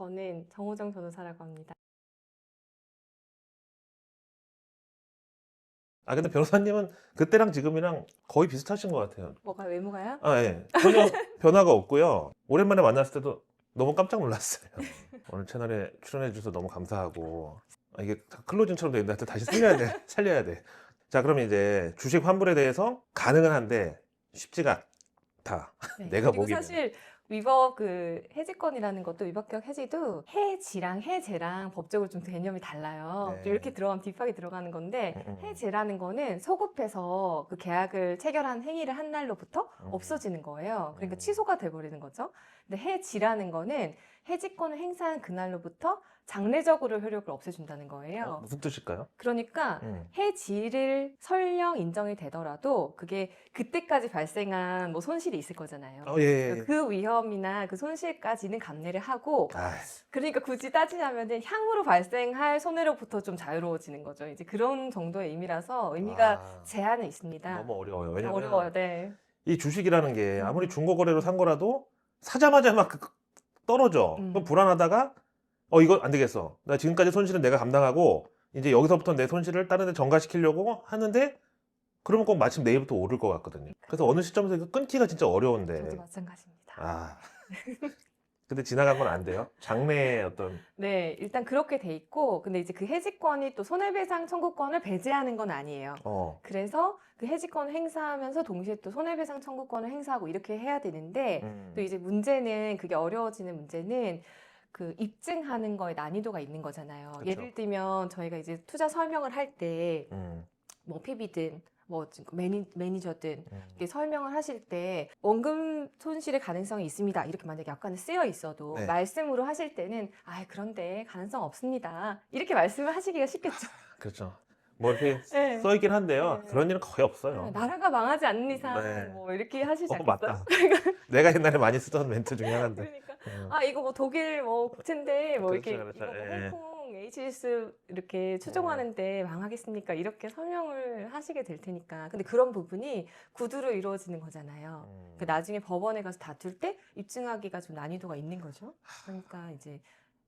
저는 정호정 변호사라고 합니다. 아, 근데 변호사님은 그때랑 지금이랑 거의 비슷하신 것 같아요. 뭐가 외모가요? 아, 예. 전혀 변화가 없고요. 오랜만에 만났을 때도 너무 깜짝 놀랐어요. 오늘 채널에 출연해 주셔서 너무 감사하고. 아, 이게 다 클로징처럼 돼 있는데 하여튼 다시 살려야 돼. 살려야 돼. 자, 그럼 이제 주식 환불에 대해서 가능은 한데 쉽지가 않다. 네. 내가 그리고 보기에는. 사실 위법 그 해지권이라는 것도 위법격 해지도 해지랑 해제랑 법적으로 좀 개념이 달라요. 네. 좀 이렇게 들어가면 딥하게 들어가는 건데 음. 해제라는 거는 소급해서 그 계약을 체결한 행위를 한 날로부터 없어지는 거예요. 그러니까 취소가 돼버리는 거죠. 근데 해지라는 거는 해지권을 행사한 그날로부터 장래적으로 효력을 없애준다는 거예요. 무슨 뜻일까요? 그러니까 해지를 설령 인정이 되더라도 그게 그때까지 발생한 뭐 손실이 있을 거잖아요. 예, 예. 그 위험이나 그 손실까지는 감내를 하고, 아, 그러니까 굳이 따지자면은 향후로 발생할 손해로부터 좀 자유로워지는 거죠. 이제 그런 정도의 의미라서 의미가 아, 제한은 있습니다. 너무 어려워요. 왜냐면 어려워요, 네. 이 주식이라는 게 아무리 음. 중고거래로 산 거라도 사자마자 막 떨어져. 그럼 불안하다가 이거 안 되겠어. 나 지금까지 손실은 내가 감당하고 이제 여기서부터 내 손실을 다른 데 전가시키려고 하는데 그러면 꼭 마침 내일부터 오를 것 같거든요. 그래서 어느 시점에서 이거 끊기가 진짜 어려운데. 저도 마찬가지입니다. 아. 근데 지나간 건 안 돼요. 장래의 어떤 네, 일단 그렇게 돼 있고, 근데 이제 그 해지권이 또 손해배상 청구권을 배제하는 건 아니에요. 그래서 그 해지권을 행사하면서 동시에 또 손해배상 청구권을 행사하고 이렇게 해야 되는데, 또 이제 문제는, 그게 어려워지는 문제는 그 입증하는 거에 난이도가 있는 거잖아요. 그쵸. 예를 들면 저희가 이제 투자 설명을 할 때 뭐 PB든 뭐 매니저든 이렇게 설명을 하실 때 원금 손실의 가능성이 있습니다. 이렇게 만약에 약간은 쓰여 있어도 네. 말씀으로 하실 때는 그런데 가능성 없습니다. 이렇게 말씀을 하시기가 쉽겠죠. 그렇죠. 뭐 이렇게 네. 써있긴 한데요. 네. 그런 일은 거의 없어요. 나라가 망하지 않는 이상 네. 뭐 이렇게 하시지 않겠어요? 맞다. 내가 옛날에 많이 쓰던 멘트 중에 하나인데. 그러니까 이거 뭐 독일 뭐 국채인데 뭐 그렇죠, 이렇게 그렇죠. 이거 뭐 예. 홍콩 HSS 이렇게 추종하는데 망하겠습니까? 이렇게 설명을 하시게 될 테니까. 근데 그런 부분이 구두로 이루어지는 거잖아요. 그 나중에 법원에 가서 다툴 때 입증하기가 좀 난이도가 있는 거죠. 그러니까 이제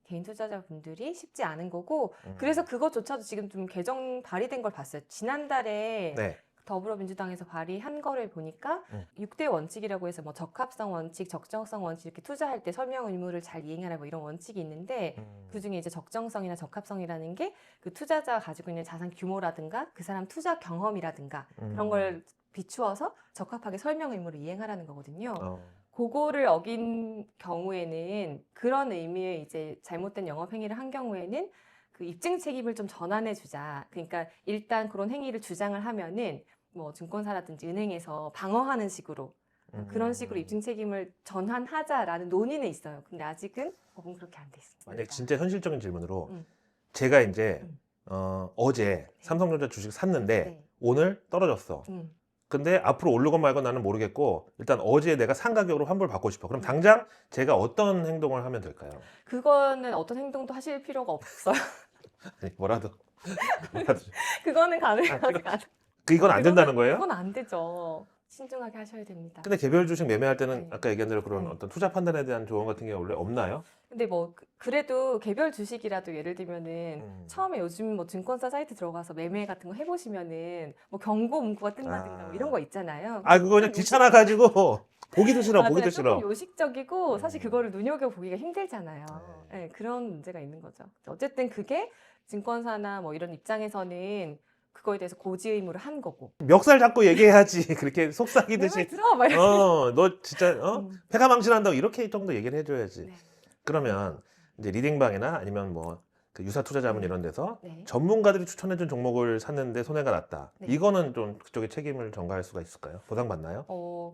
개인 투자자분들이 쉽지 않은 거고, 그래서 그것조차도 지금 좀 개정 발의된 걸 봤어요. 지난달에 네. 더불어민주당에서 발의한 거를 보니까 6대 원칙이라고 해서 뭐 적합성 원칙, 적정성 원칙 이렇게 투자할 때 설명 의무를 잘 이행하라 뭐 이런 원칙이 있는데 그중에 이제 적정성이나 적합성이라는 게 그 투자자가 가지고 있는 자산 규모라든가 그 사람 투자 경험이라든가 그런 걸 비추어서 적합하게 설명 의무를 이행하라는 거거든요. 그거를 어긴 경우에는 그런 의미의 이제 잘못된 영업 행위를 한 경우에는 그 입증 책임을 좀 전환해 주자. 그러니까 일단 그런 행위를 주장을 하면은 뭐 증권사라든지 은행에서 방어하는 식으로 그런 식으로 입증 책임을 전환하자라는 논의는 있어요. 근데 아직은 법은 그렇게 안 돼 있습니다. 만약 진짜 현실적인 질문으로 음. 제가 이제 어제 네. 삼성전자 주식 샀는데 네. 오늘 떨어졌어. 근데 앞으로 오르건 말건 나는 모르겠고 일단 어제 내가 산 가격으로 환불 받고 싶어. 그럼 당장 제가 어떤 행동을 하면 될까요? 그거는 어떤 행동도 하실 필요가 없어요. 아니, 뭐라도. 그거는 가능하지 않아요. 이건 안 된다는 거예요? 그건 안 되죠. 신중하게 하셔야 됩니다. 근데 개별 주식 매매할 때는 네. 아까 얘기한 대로 그런 어떤 투자 판단에 대한 조언 같은 게 원래 없나요? 근데 뭐 그래도 개별 주식이라도 예를 들면은 처음에 요즘 뭐 증권사 사이트 들어가서 매매 같은 거 해보시면은 뭐 경고 문구가 뜬다든가 뭐 이런 거 있잖아요. 그거 그냥 귀찮아가지고 보기도 싫어, 맞아요. 보기도 조금 싫어. 요식적이고 사실 그거를 눈여겨보기가 힘들잖아요. 네, 그런 문제가 있는 거죠. 어쨌든 그게 증권사나 뭐 이런 입장에서는 그거에 대해서 고지 의무를 한 거고. 멱살 잡고 얘기해야지. 그렇게 내 말 속삭이듯이. 들어! 막 이러면서. 너 진짜, 패가 망신한다고 이렇게 정도 얘기를 해줘야지. 네. 그러면 이제 리딩방이나 아니면 뭐 그 유사 투자자문 이런 데서 네. 전문가들이 추천해준 종목을 샀는데 손해가 났다. 네. 이거는 좀 그쪽에 책임을 전가할 수가 있을까요? 보상받나요?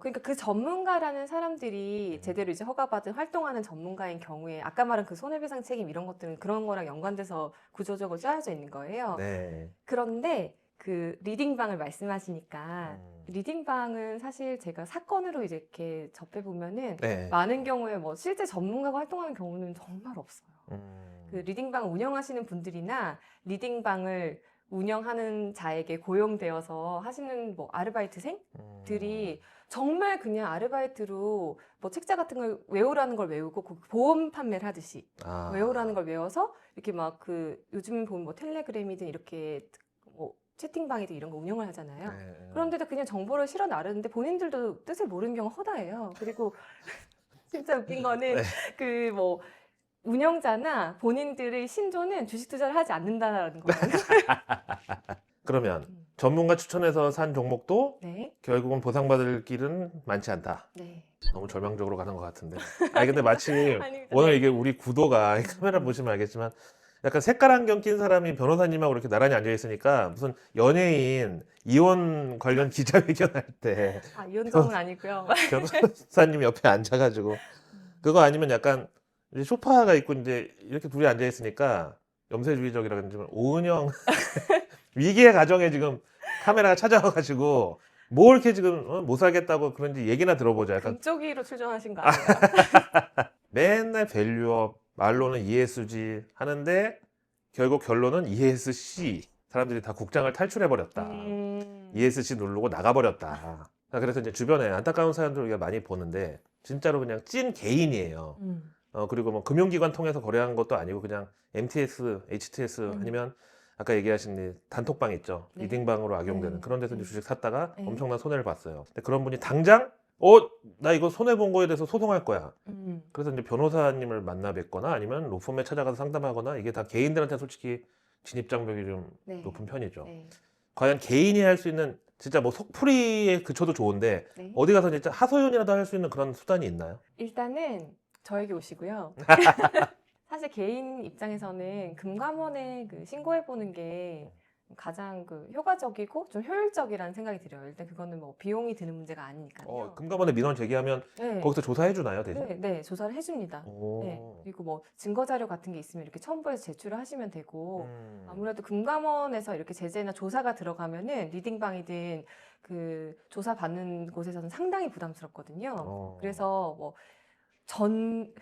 그러니까 그 전문가라는 사람들이 제대로 이제 허가받은 활동하는 전문가인 경우에 아까 말한 그 손해배상 책임 이런 것들은 그런 거랑 연관돼서 구조적으로 짜여져 있는 거예요. 네. 그런데 그 리딩방을 말씀하시니까 리딩방은 사실 제가 사건으로 이제 이렇게 접해보면은 네. 많은 경우에 뭐 실제 전문가가 활동하는 경우는 정말 없어요. 그 리딩방을 운영하시는 분들이나 리딩방을 운영하는 자에게 고용되어서 하시는 뭐 아르바이트생들이 정말 그냥 아르바이트로 뭐 책자 같은 걸 외우라는 걸 외우고 그 보험 판매를 하듯이 아. 외우라는 걸 외워서 이렇게 막 그 요즘 보면 뭐 텔레그램이든 이렇게 뭐 채팅방이든 이런 거 운영을 하잖아요. 네. 그런데도 그냥 정보를 실어 나르는데 본인들도 뜻을 모르는 경우가 허다해요. 그리고 진짜 웃긴 거는 네. 그 뭐 운영자나 본인들의 신조는 주식 투자를 하지 않는다라는 거예요. 그러면 음. 전문가 추천해서 산 종목도 네, 결국은 보상받을 길은 많지 않다. 네. 너무 절망적으로 가는 것 같은데. 아니 근데 마침 아닙니다. 오늘 네. 이게 우리 구도가 카메라 보시면 알겠지만 약간 색깔 안경 낀 사람이 변호사님하고 이렇게 나란히 앉아 있으니까 무슨 연예인 이혼 관련 기자회견할 때 아, 이혼 정은 아니고요. 변호사님 옆에 앉아가지고 그거 아니면 약간 이제 소파가 있고 이제 이렇게 둘이 앉아 있으니까 염세주의적이라 그런지 오은영 위기의 가정에 지금 카메라가 찾아와가지고 뭐 이렇게 지금 못 살겠다고 그런지 얘기나 들어보자. 약간 금쪽이로 출전하신 거 아닌가요? 맨날 밸류업 말로는 ESG 하는데 결국 결론은 ESC 사람들이 다 국장을 탈출해버렸다. ESC 누르고 나가버렸다. 그래서 이제 주변에 안타까운 사연들을 우리가 많이 보는데 진짜로 그냥 찐 개인이에요. 그리고 뭐 금융기관 통해서 거래한 것도 아니고 그냥 MTS, HTS 아니면 아까 얘기하신 단톡방 있죠. 네. 리딩방으로 악용되는 네. 그런 데서 이제 주식 샀다가 네. 엄청난 손해를 봤어요. 근데 그런 분이 당장 나 이거 손해본 거에 대해서 소송할 거야. 그래서 이제 변호사님을 만나 뵙거나 아니면 로펌에 찾아가서 상담하거나 이게 다 개인들한테 솔직히 진입장벽이 좀 네. 높은 편이죠. 네. 과연 개인이 할 수 있는 진짜 뭐 속풀이에 그쳐도 좋은데 네. 어디 가서 진짜 하소연이라도 할 수 있는 그런 수단이 있나요? 일단은 저에게 오시고요. 사실 개인 입장에서는 금감원에 그 신고해보는 게 가장 그 효과적이고 좀 효율적이라는 생각이 들어요. 일단 그거는 뭐 비용이 드는 문제가 아니니까요. 금감원에 민원 제기하면 네. 거기서 조사해 주나요, 대신? 네, 네, 조사를 해줍니다. 오. 네. 그리고 뭐 증거 자료 같은 게 있으면 이렇게 첨부해서 제출을 하시면 되고 음. 아무래도 금감원에서 이렇게 제재나 조사가 들어가면은 리딩방이든 그 조사 받는 곳에서는 상당히 부담스럽거든요. 그래서 뭐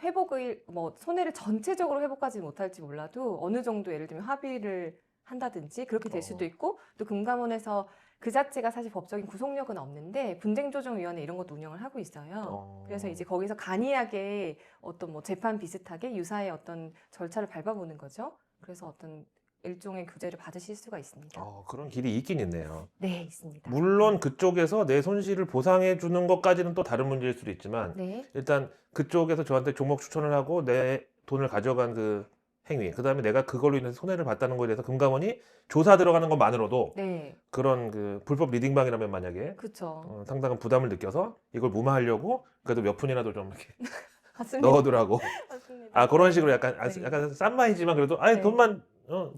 회복을 뭐 손해를 전체적으로 회복하지 못할지 몰라도 어느 정도 예를 들면 합의를 한다든지 그렇게 될 수도 있고 또 금감원에서 그 자체가 사실 법적인 구속력은 없는데 분쟁조정위원회 이런 것도 운영을 하고 있어요. 그래서 이제 거기서 간이하게 어떤 뭐 재판 비슷하게 유사의 어떤 절차를 밟아보는 거죠. 그래서 어떤 일종의 규제를 받으실 수가 있습니다. 그런 길이 있긴 있네요. 네, 있습니다. 물론 그쪽에서 내 손실을 보상해 주는 것까지는 또 다른 문제일 수도 있지만 네, 일단 그쪽에서 저한테 종목 추천을 하고 내 돈을 가져간 그 행위, 그 다음에 내가 그걸로 인해서 손해를 봤다는 거에 대해서 금감원이 조사 들어가는 것만으로도 네, 그런 그 불법 리딩방이라면 만약에 그렇죠. 상당한 부담을 느껴서 이걸 무마하려고 그래도 몇 푼이라도 좀 이렇게 맞습니다. 넣어두라고. 맞습니다. 그런 식으로 약간 네. 약간 싼 마이지만 그래도 네. 돈만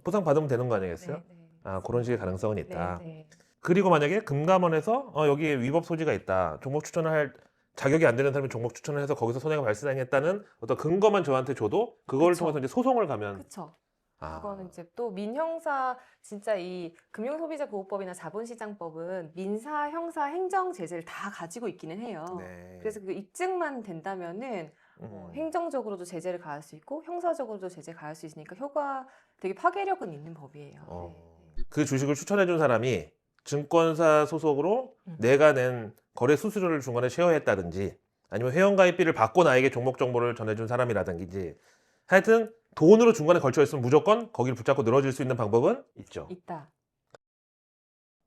보상 받으면 되는 거 아니겠어요? 네, 네. 그런 식의 가능성은 있다. 네, 네. 그리고 만약에 금감원에서 여기에 위법 소지가 있다. 종목 추천을 할 자격이 안 되는 사람이 종목 추천을 해서 거기서 손해가 발생했다는 어떤 근거만 저한테 줘도 그걸 그쵸. 통해서 이제 소송을 가면 그렇죠. 그거는 이제 또 민형사 진짜 이 금융소비자보호법이나 자본시장법은 민사, 형사, 행정 제재를 다 가지고 있기는 해요. 네. 그래서 그 입증만 된다면은 행정적으로도 제재를 가할 수 있고 형사적으로도 제재 가할 수 있으니까 되게 파괴력은 있는 법이에요. 그 주식을 추천해 준 사람이 증권사 소속으로 내가 낸 거래 수수료를 중간에 쉐어했다든지 아니면 회원가입비를 받고 나에게 종목 정보를 전해준 사람이라든지 하여튼 돈으로 중간에 걸쳐 있으면 무조건 거기를 붙잡고 늘어질 수 있는 방법은 있죠. 있다.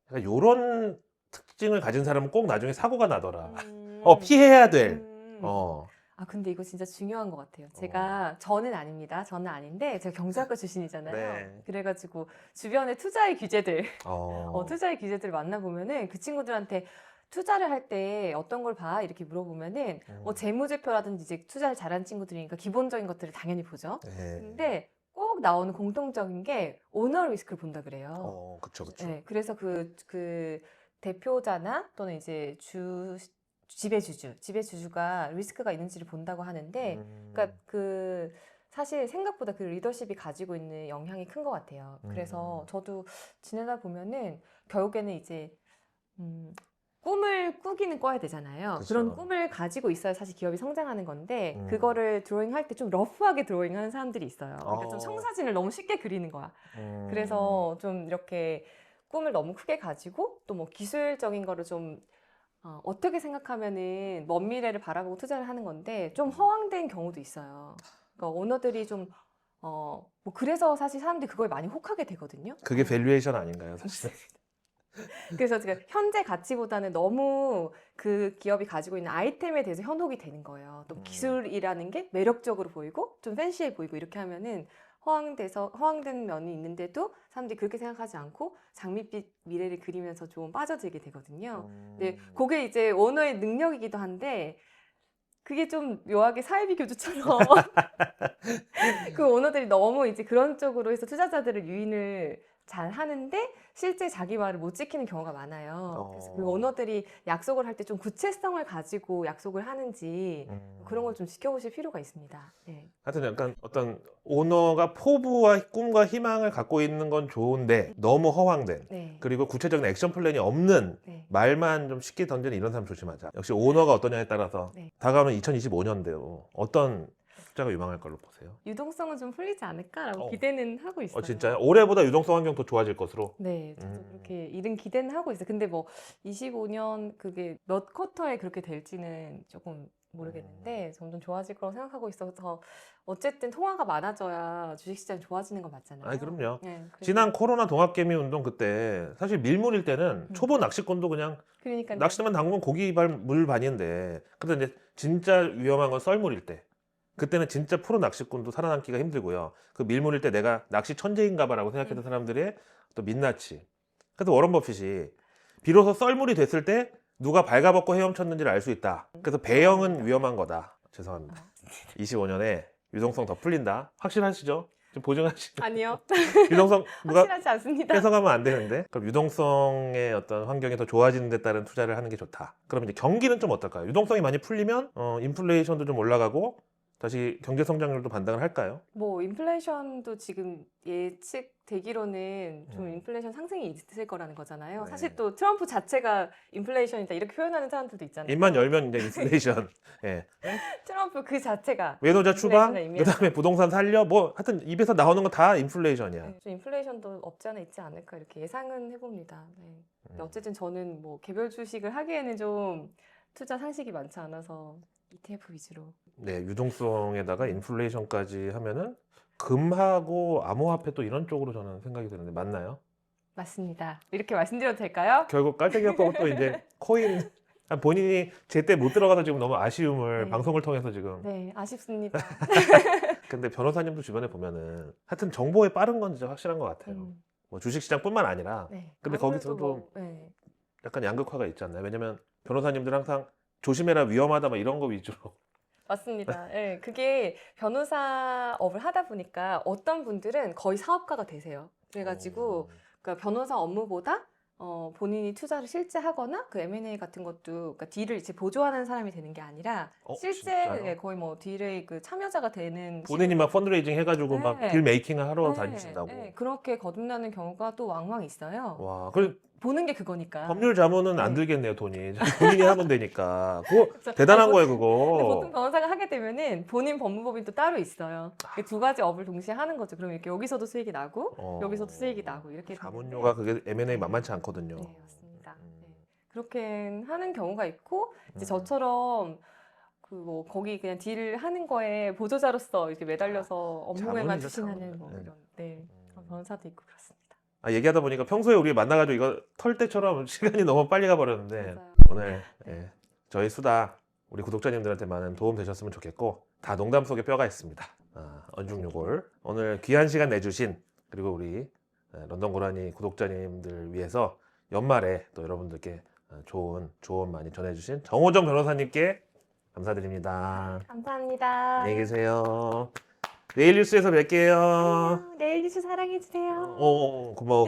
그러니까 이런 특징을 가진 사람은 꼭 나중에 사고가 나더라. 음. 피해야 될. 음. 근데 이거 진짜 중요한 것 같아요. 저는 아닙니다. 저는 아닌데 제가 경제학과 출신이잖아요. 네. 그래가지고 주변에 투자의 규제들, 어. 투자의 규제들 만나보면은 그 친구들한테 투자를 할 때 어떤 걸 봐? 이렇게 물어보면은 뭐 재무제표라든지 이제 투자를 잘한 친구들이니까 기본적인 것들을 당연히 보죠. 네. 근데 꼭 나오는 공통적인 게 오너 리스크를 본다 그래요. 그쵸. 네, 그래서 그 대표자나 또는 이제 지배주주가 리스크가 있는지를 본다고 하는데, 그러니까 사실 생각보다 그 리더십이 가지고 있는 영향이 큰 것 같아요. 그래서 저도 지내다 보면은 결국에는 이제 꿈을 꾸기는 꿔야 되잖아요. 그쵸. 그런 꿈을 가지고 있어야 사실 기업이 성장하는 건데 그거를 드로잉할 때 좀 러프하게 드로잉하는 사람들이 있어요. 그러니까 좀 청사진을 너무 쉽게 그리는 거야. 그래서 좀 이렇게 꿈을 너무 크게 가지고 또 뭐 기술적인 거를 좀 어떻게 생각하면은 먼 미래를 바라보고 투자를 하는 건데 좀 허황된 경우도 있어요. 그러니까 오너들이 좀 뭐 그래서 사실 사람들이 그걸 많이 혹하게 되거든요. 그게 밸류에이션 아닌가요, 사실은? 그래서 지금 현재 가치보다는 너무 그 기업이 가지고 있는 아이템에 대해서 현혹이 되는 거예요. 또 기술이라는 게 매력적으로 보이고 좀 팬시해 보이고 이렇게 하면은 허황된 면이 있는데도 사람들이 그렇게 생각하지 않고 장밋빛 미래를 그리면서 좀 빠져들게 되거든요. 근데 그게 이제 오너의 능력이기도 한데 그게 좀 묘하게 사이비 교주처럼 그 오너들이 너무 이제 그런 쪽으로 해서 투자자들을 유인을 잘 하는데 실제 자기 말을 못 지키는 경우가 많아요. 그래서 그 오너들이 약속을 할 때 좀 구체성을 가지고 약속을 하는지 그런 걸 좀 지켜보실 필요가 있습니다. 네. 하여튼 약간 어떤 오너가 포부와 꿈과 희망을 갖고 있는 건 좋은데 너무 허황된 네. 그리고 구체적인 액션 플랜이 없는 네. 말만 좀 쉽게 던지는 이런 사람 조심하자. 역시 오너가 어떠냐에 따라서 네. 다가오는 2025년대로 어떤 투자가 유망할 걸로 보세요? 유동성은 좀 풀리지 않을까라고 어. 기대는 하고 있어요. 진짜요? 올해보다 유동성 환경 더 좋아질 것으로? 네, 저도 그렇게 이른 기대는 하고 있어요. 근데 뭐 25년 그게 몇 쿼터에 그렇게 될지는 조금 모르겠는데 점점 좋아질 거라고 생각하고 있어서 어쨌든 통화가 많아져야 주식시장이 좋아지는 건 맞잖아요. 아니 그럼요. 네, 그래서 지난 코로나 동학개미 운동 그때 사실 밀물일 때는 초보 낚시꾼도 그냥 그러니까요. 낚시만 담그면 물 반인데 근데 이제 진짜 위험한 건 썰물일 때 그때는 진짜 프로 낚시꾼도 살아남기가 힘들고요. 그 밀물일 때 내가 낚시 천재인가 봐라고 생각했던 사람들의 또 민낯이. 그래서 워런 버핏이 비로소 썰물이 됐을 때 누가 발가벗고 헤엄쳤는지를 알 수 있다. 그래서 배영은 위험한 거다. 죄송합니다. 25년에 유동성 더 풀린다. 확실하시죠? 좀 보증하시죠? 아니요. 유동성 누가 확실하지 않습니다. 뺏어가면 안 되는데 그럼 유동성의 어떤 환경이 더 좋아지는 데 따른 투자를 하는 게 좋다. 그럼 이제 경기는 좀 어떨까요? 유동성이 많이 풀리면 인플레이션도 좀 올라가고 다시 경제 성장률도 반등을 할까요? 뭐 인플레이션도 지금 예측되기로는 좀 인플레이션 상승이 있을 거라는 거잖아요. 네. 사실 또 트럼프 자체가 인플레이션이다 이렇게 표현하는 사람들도 있잖아요. 입만 열면 이제 인플레이션. 예. 트럼프 그 자체가 외노자 추방, 인플레이션을 의미한다. 그다음에 부동산 살려, 뭐 하여튼 입에서 나오는 거 다 인플레이션이야. 네, 좀 인플레이션도 없지 않아 있지 않을까 이렇게 예상은 해봅니다. 네. 근데 어쨌든 저는 뭐 개별 주식을 하기에는 좀 투자 상식이 많지 않아서 ETF 위주로. 네, 유동성에다가 인플레이션까지 하면은 금하고 암호화폐 또 이런 쪽으로 저는 생각이 드는데 맞나요? 맞습니다. 이렇게 말씀드려도 될까요? 결국 깔때기 갖고 또 이제 코인 본인이 제때 못 들어가서 지금 너무 아쉬움을 네. 방송을 통해서 지금. 네, 아쉽습니다. 근데 변호사님도 주변에 보면은 하여튼 정보에 빠른 건 진짜 확실한 것 같아요. 뭐 주식시장뿐만 아니라. 네. 근데 아무래도 거기서도 네. 약간 양극화가 있지 않나요? 왜냐면 변호사님들 항상 조심해라 위험하다 막 이런 거 위주로. 맞습니다. 네, 그게 변호사업을 하다 보니까 어떤 분들은 거의 사업가가 되세요. 그래가지고 그러니까 변호사 업무보다 본인이 투자를 실제 하거나 그 M&A 같은 것도 그러니까 딜을 이제 보조하는 사람이 되는 게 아니라 실제 진짜요? 예, 거의 뭐 딜의 그 참여자가 되는 본인이 막 펀드레이징 해가지고 네. 막 딜 메이킹을 하러 네, 다니신다고. 네, 그렇게 거듭나는 경우가 또 왕왕 있어요. 와, 그 보는 게 그거니까. 법률 자문은 안 네. 들겠네요, 돈이. 본인이 하면 되니까. 그거 그래서 대단한 아니, 거예요, 근데 그거. 보통 변호사가 하게 되면은 본인 법무법인 또 따로 있어요. 그 두 가지 업을 동시에 하는 거죠. 그럼 이렇게 여기서도 수익이 나고 여기서도 수익이 나고 이렇게 자문료가 그게 M&A 네. 만만치 않거든요. 네, 맞습니다. 네. 그렇게 하는 경우가 있고 이제 음. 저처럼 그 뭐 거기 그냥 딜을 하는 거에 보조자로서 이렇게 매달려서 업무에만 자문이죠, 추진하는 자문. 뭐 네. 이런 그런 변호사도 있고 그렇습니다. 얘기하다 보니까 평소에 우리 만나가지고 이거 털 때처럼 시간이 너무 빨리 가버렸는데 맞아요. 오늘 저희 수다 우리 구독자님들한테 많은 도움 되셨으면 좋겠고 다 농담 속에 뼈가 있습니다. 언중요골 오늘 귀한 시간 내주신 그리고 우리 런던 고라니 구독자님들 위해서 연말에 또 여러분들께 좋은 조언 많이 전해주신 정호정 변호사님께 감사드립니다. 감사합니다. 안녕히 계세요. 내일 뉴스에서 뵐게요. 내일 뉴스 사랑해주세요. 고마워.